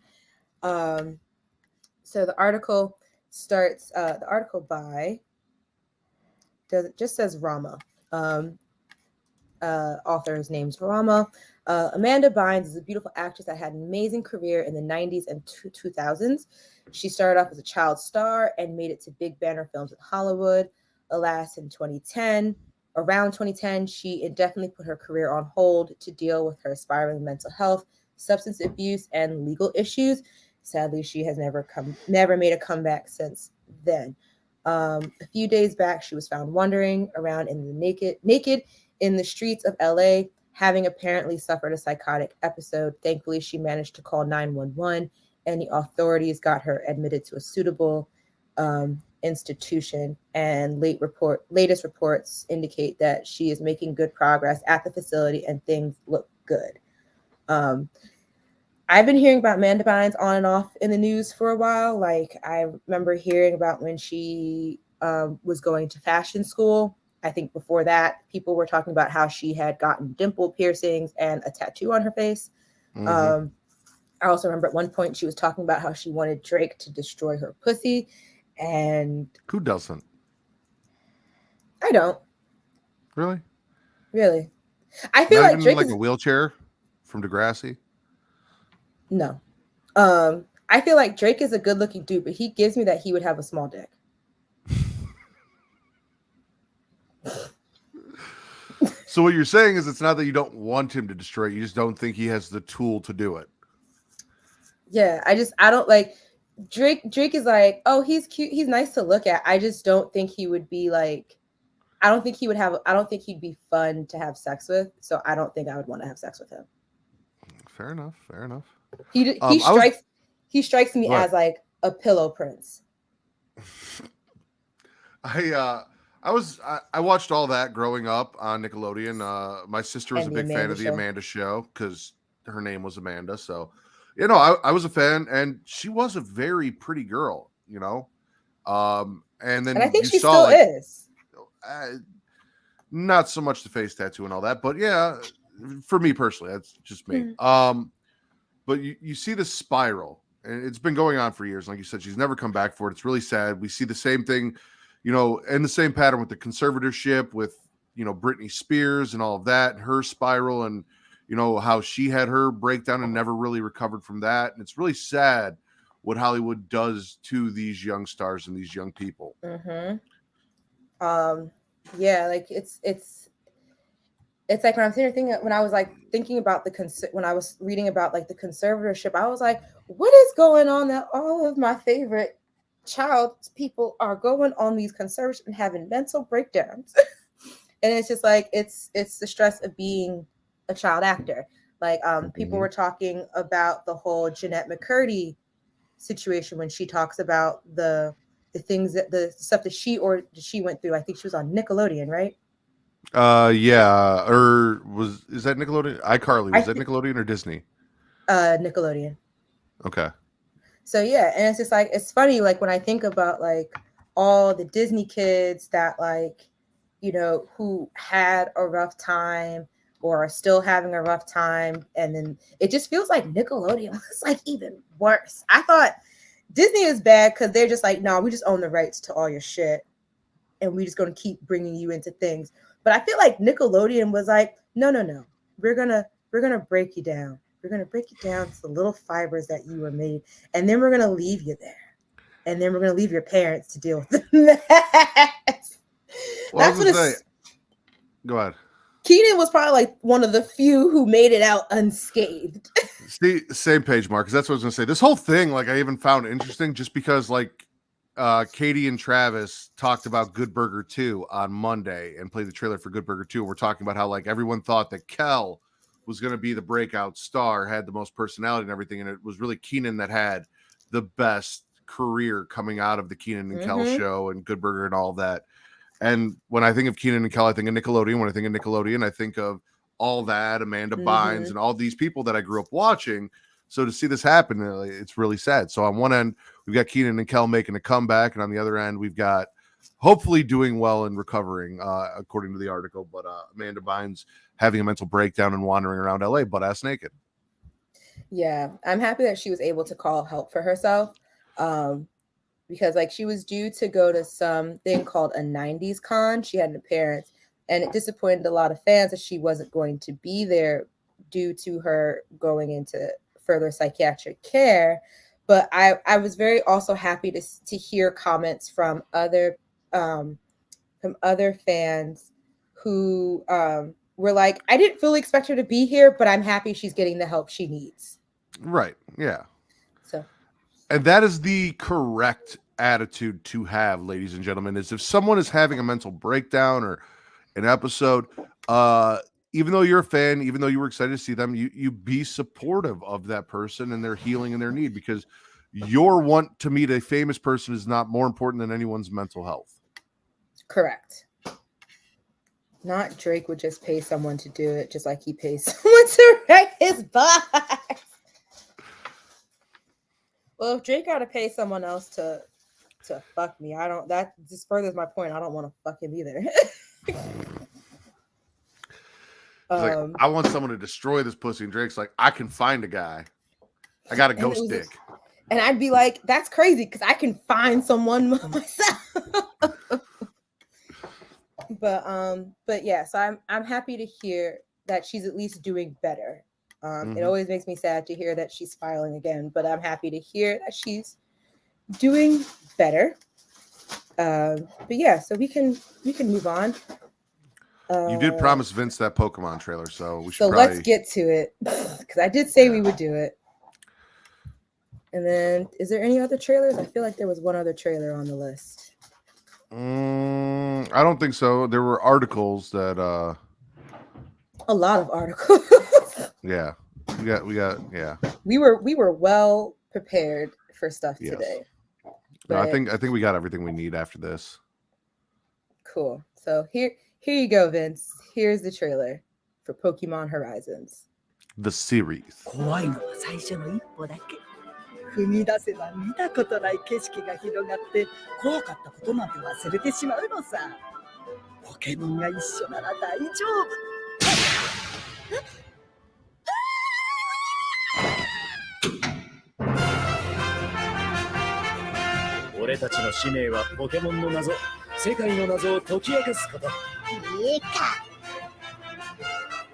So the article starts, the article just says Rama. Author's name's Rama. Amanda Bynes is a beautiful actress that had an amazing career in the 90s and 2000s. She started off as a child star and made it to big banner films in Hollywood. Alas, around 2010, she indefinitely put her career on hold to deal with her spiraling mental health, substance abuse, and legal issues. Sadly, she has never made a comeback since then. A few days back, she was found wandering around in the naked in the streets of LA, having apparently suffered a psychotic episode. Thankfully, she managed to call 911, and the authorities got her admitted to a suitable institution. And latest reports indicate that she is making good progress at the facility, and things look good. I've been hearing about Amanda Bynes on and off in the news for a while. Like, I remember hearing about when she was going to fashion school. I think before that, people were talking about how she had gotten dimple piercings and a tattoo on her face. Mm-hmm. I also remember at one point she was talking about how she wanted Drake to destroy her pussy. And who doesn't? I don't. Really? I feel not like even Drake like is a wheelchair. from Degrassi? No. I feel like Drake is a good looking dude, but he gives me that he would have a small dick. So what you're saying is it's not that you don't want him to destroy it, you just don't think he has the tool to do it. Yeah, I don't like Drake is like, oh, he's cute, he's nice to look at. I just don't think he would be like, I don't think he'd be fun to have sex with. So I don't think I would want to have sex with him. Fair enough. He strikes me as like a pillow prince. I watched all that growing up on Nickelodeon. My sister was a big fan of the Amanda Show because her name was Amanda. So, I was a fan, and she was a very pretty girl, and then I think she still is. Not so much the face tattoo and all that, but yeah, for me personally, that's just me. But you see the spiral, and it's been going on for years. Like you said, she's never come back for it. It's really sad. We see the same thing, and the same pattern with the conservatorship with, Britney Spears and all of that, and her spiral, and, how she had her breakdown and never really recovered from that. And it's really sad what Hollywood does to these young stars and these young people. Mm-hmm. Yeah, like it's like when I'm thinking, when I was like thinking about when I was reading about like the conservatorship, I was like, what is going on that all of my favorite child people are going on these conservatorships and having mental breakdowns? And it's just like, it's the stress of being a child actor. Like, people were talking about the whole Jeanette McCurdy situation when she talks about the things the stuff that she went through. I think she was on Nickelodeon, right? Yeah, or is that Nickelodeon? iCarly, was that Nickelodeon or Disney? Nickelodeon. Okay. So yeah, and it's just like, it's funny, like when I think about like all the Disney kids that like, who had a rough time or are still having a rough time, and then it just feels like Nickelodeon was like even worse. I thought Disney is bad because they're just like, no, we just own the rights to all your shit, and we just going to keep bringing you into things. But I feel like Nickelodeon was like, no, we're gonna break you down. We're gonna break you down to the little fibers that you were made, and then we're gonna leave you there, and then we're gonna leave your parents to deal with the mess. That's what Go ahead. Keenan was probably like one of the few who made it out unscathed. See, same page, Mark, because that's what I was gonna say. This whole thing, like, I even found interesting just because, like, Katie and Travis talked about Good Burger 2 on Monday and played the trailer for Good Burger 2. We're talking about how, like, everyone thought that Kel was going to be the breakout star, had the most personality and everything, and it was really Keenan that had the best career coming out of the Keenan and Kel show and Good Burger and all that. And when I think of Keenan and Kel, I think of Nickelodeon. When I think of Nickelodeon, I think of all that, Amanda Bynes, and all these people that I grew up watching. So to see this happen, it's really sad. So on one end, we've got Keenan and Kel making a comeback, and on the other end, we've got hopefully doing well and recovering, according to the article. But Amanda Bynes having a mental breakdown and wandering around LA butt-ass naked. Yeah, I'm happy that she was able to call help for herself, because like she was due to go to something called a 90s con. She had an appearance, and it disappointed a lot of fans that she wasn't going to be there due to her going into further psychiatric care. But I was very also happy to hear comments from other fans who were like, I didn't fully expect her to be here, but I'm happy she's getting the help she needs. Right. Yeah. So, and that is the correct attitude to have, ladies and gentlemen, is if someone is having a mental breakdown or an episode, even though you're a fan, even though you were excited to see them, you be supportive of that person and their healing and their need, because your want to meet a famous person is not more important than anyone's mental health. Correct. Not Drake would just pay someone to do it, just like he pays someone to wreck his box. Well, if Drake got to pay someone else to fuck me, that just furthers my point. I don't want to fuck him either. Like, I want someone to destroy this pussy, and Drake's like, I can find a guy. I got a ghost dick. And I'd be like, that's crazy, because I can find someone myself. But yeah, so I'm happy to hear that she's at least doing better. It always makes me sad to hear that she's spiraling again, but I'm happy to hear that she's doing better. But yeah, so we can move on. You did promise Vince that Pokemon trailer, so we should So probably... let's get to it, because I did say we would do it. And then, is there any other trailers? I feel like there was one other trailer on the list. I don't think so. There were articles that a lot of articles. Yeah. We got yeah. We were well prepared for stuff today. No, I think we got everything we need after this. Cool. So here you go, Vince. Here's the trailer for Pokemon Horizons. The series. 怖いのは最初の一歩だけ。踏み出せば見たことない景色が広がって怖かったことなんて忘れてしまうのさ。ポケモンが一緒なら大丈夫。俺たちの使命はポケモンの謎、世界の謎を解き明かすこと。いいか。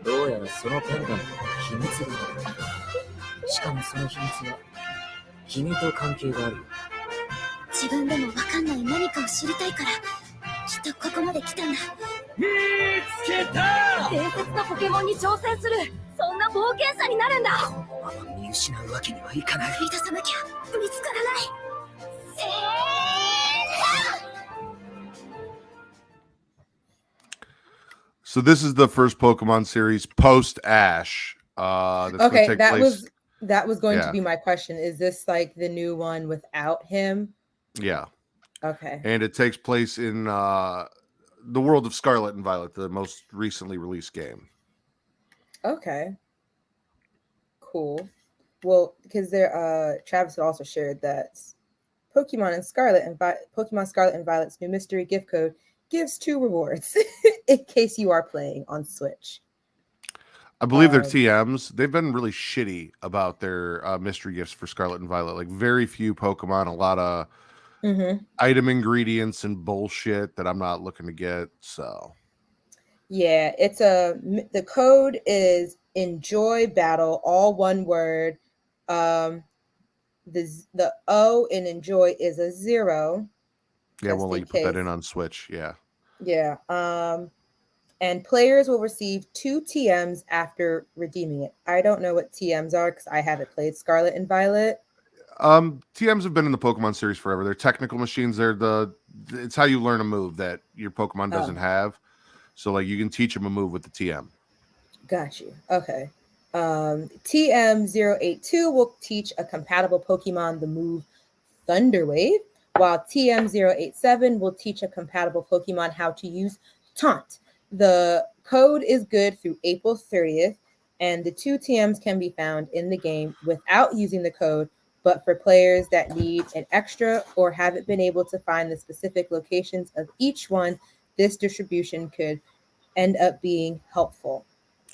どうやらそのペンダントは秘密がある。しかもその秘密は君と関係がある。自分でも分かんない何かを知りたいからきっとここまで来たんだ。見つけた！伝説のポケモンに挑戦する、そんな冒険者になるんだ。このまま見失うわけにはいかない。振り出さなきゃ見つからない。せー So this is the first Pokemon series post Ash. Okay, that was going to be my question. Is this like the new one without him? Yeah. Okay. And it takes place in the world of Scarlet and Violet, the most recently released game. Okay. Cool. Well, because Travis also shared that Pokemon Scarlet and Violet's new mystery gift code gives 2 rewards in case you are playing on Switch. I believe they're TMs. They've been really shitty about their mystery gifts for Scarlet and Violet. Like very few Pokemon, a lot of item ingredients and bullshit that I'm not looking to get. So yeah, the code is enjoy battle, all one word. The O in enjoy is a 0. Yeah, we'll let you put that in on Switch. Yeah. Yeah. And players will receive 2 TMs after redeeming it. I don't know what TMs are because I haven't played Scarlet and Violet. TMs have been in the Pokemon series forever. They're technical machines. It's how you learn a move that your Pokemon doesn't have. So like you can teach them a move with the TM. Got you. Okay. TM082 will teach a compatible Pokemon the move Thunder Wave, while TM087 will teach a compatible Pokemon how to use Taunt. The code is good through April 30th, and the 2 TMs can be found in the game without using the code, but for players that need an extra or haven't been able to find the specific locations of each one, this distribution could end up being helpful.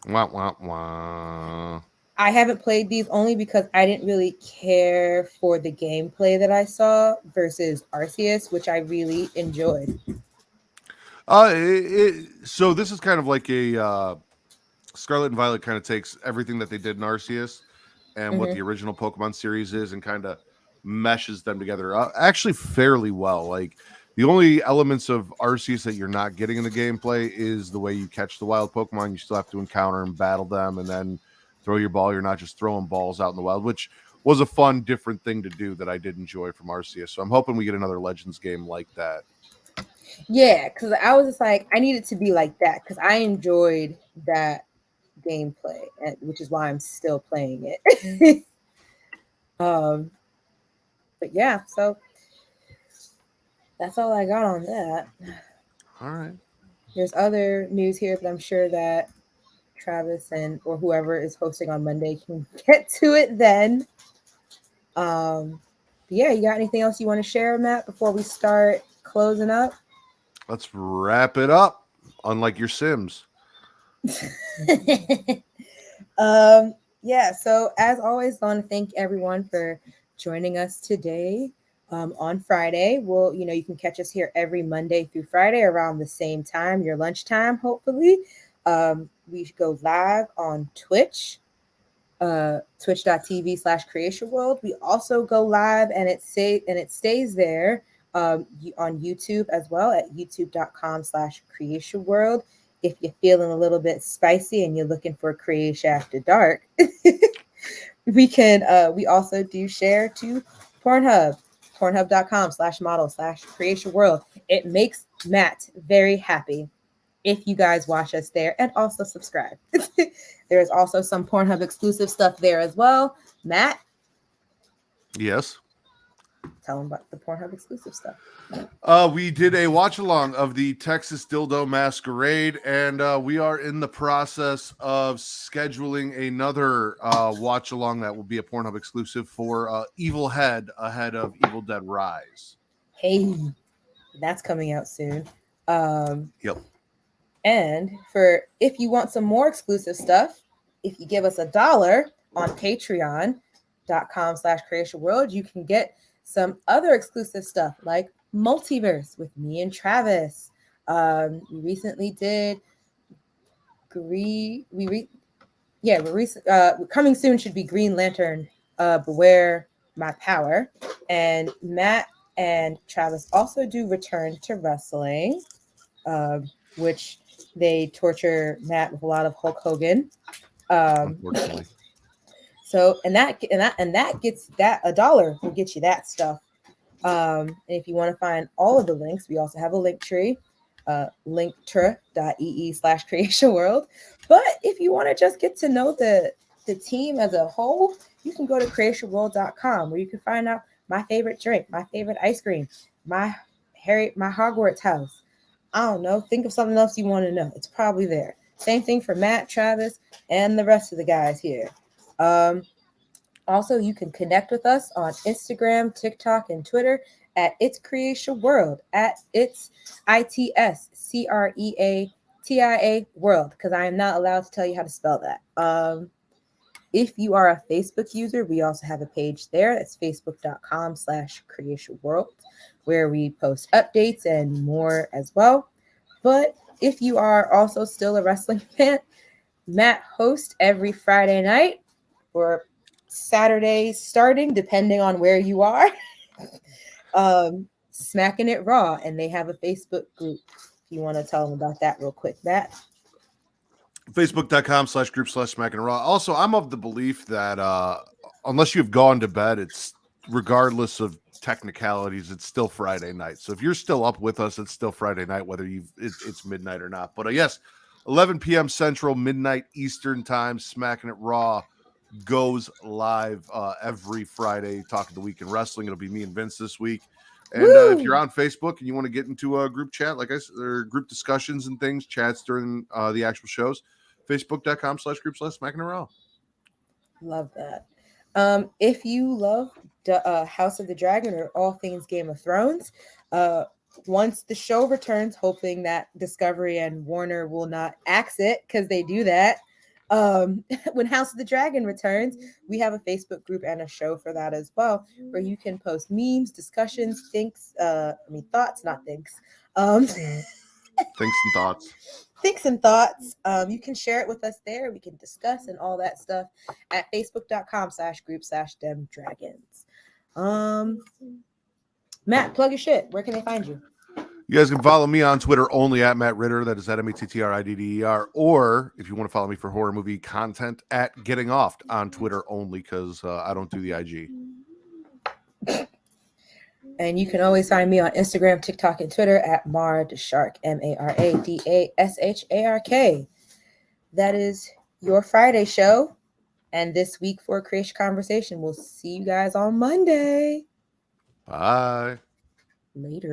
Wah, wah, wah. I haven't played these only because I didn't really care for the gameplay that I saw versus Arceus, which I really enjoyed. So this is kind of like a Scarlet and Violet kind of takes everything that they did in Arceus and what the original Pokemon series is and kind of meshes them together actually fairly well. Like the only elements of Arceus that you're not getting in the gameplay is the way you catch the wild Pokemon. You still have to encounter and battle them and then throw your ball. You're not just throwing balls out in the wild, which was a fun, different thing to do that I did enjoy from Arceus. So I'm hoping we get another Legends game like that. Yeah, because I was just like, I need it to be like that because I enjoyed that gameplay, which is why I'm still playing it. But yeah, so that's all I got on that. All right. There's other news here, but I'm sure that Travis or whoever is hosting on Monday can get to it then. Yeah, you got anything else you want to share, Matt, before we start closing up? Let's wrap it up, unlike your Sims. Yeah, so as always, I want to thank everyone for joining us today. On Friday, you can catch us here every Monday through Friday around the same time, your lunchtime, hopefully. We go live on Twitch twitch.tv/Creatia World. We also go live and it stays there on YouTube as well at youtube.com/Creatia World. If you're feeling a little bit spicy and you're looking for Creatia After Dark, we also do share to Pornhub, pornhub.com/model/Creatia World. It makes Matt very happy if you guys watch us there and also subscribe. There's also some Pornhub exclusive stuff there as well. Matt? Yes. Tell them about the Pornhub exclusive stuff. We did a watch along of the Texas Dildo Masquerade, and we are in the process of scheduling another watch along that will be a Pornhub exclusive for Evil Head ahead of Evil Dead Rise. Hey, that's coming out soon. Yep. And for if you want some more exclusive stuff, if you give us $1 on patreon.com/Creatia World, you can get some other exclusive stuff like Multiverse with me and Travis. We recently did coming soon should be Green Lantern, Beware My Power. And Matt and Travis also do Return to Wrestling, which they torture Matt with a lot of Hulk Hogan. Unfortunately. So and that gets that $1 will get you that stuff. And if you want to find all of the links, we also have a link tree, linktree.ee/Creatia World. But if you want to just get to know the team as a whole, you can go to creatiaworld.com where you can find out my favorite drink, my favorite ice cream, my Hogwarts house. I don't know. Think of something else you want to know. It's probably there. Same thing for Matt, Travis, and the rest of the guys here. Also, you can connect with us on Instagram, TikTok, and Twitter at It's Creatia World, at It's ITSCREATIA World, because I am not allowed to tell you how to spell that. If you are a Facebook user, we also have a page there. That's facebook.com/Creatia World, where we post updates and more as well. But if you are also still a wrestling fan, Matt hosts every Friday night or Saturday starting, depending on where you are, Smacking It Raw, and they have a Facebook group. If you want to tell them about that real quick, Matt. Facebook.com/group/Smacking It Raw. Also, I'm of the belief that unless you've gone to bed, it's regardless of technicalities, it's still Friday night. So if you're still up with us, it's still Friday night, whether it's midnight or not. But yes, 11 p.m. Central, midnight Eastern time, Smacking It Raw goes live every Friday, talking the week in wrestling. It'll be me and Vince this week. And if you're on Facebook and you want to get into a group chat, like I said, or group discussions and things, chats during the actual shows, facebook.com/group/Smacking It Raw. Love that. If you love House of the Dragon or all things Game of Thrones, once the show returns, hoping that Discovery and Warner will not axe it, because they do that. When House of the Dragon returns, we have a Facebook group and a show for that as well, where you can post memes, discussions, thoughts, not thinks. Thinks and thoughts. Thinks and thoughts. You can share it with us there. We can discuss and all that stuff at facebook.com/group/demdragons. Matt, plug your shit. Where can they find you? You guys can follow me on Twitter only at Matt Ritter. That is at MATTRIDDER. Or if you want to follow me for horror movie content, at Getting Off on Twitter only, because I don't do the IG. And you can always find me on Instagram, TikTok, and Twitter at Mardashark, MARADASHARK. That is your Friday show. And this week for Creatia Conversation, we'll see you guys on Monday. Bye. Later.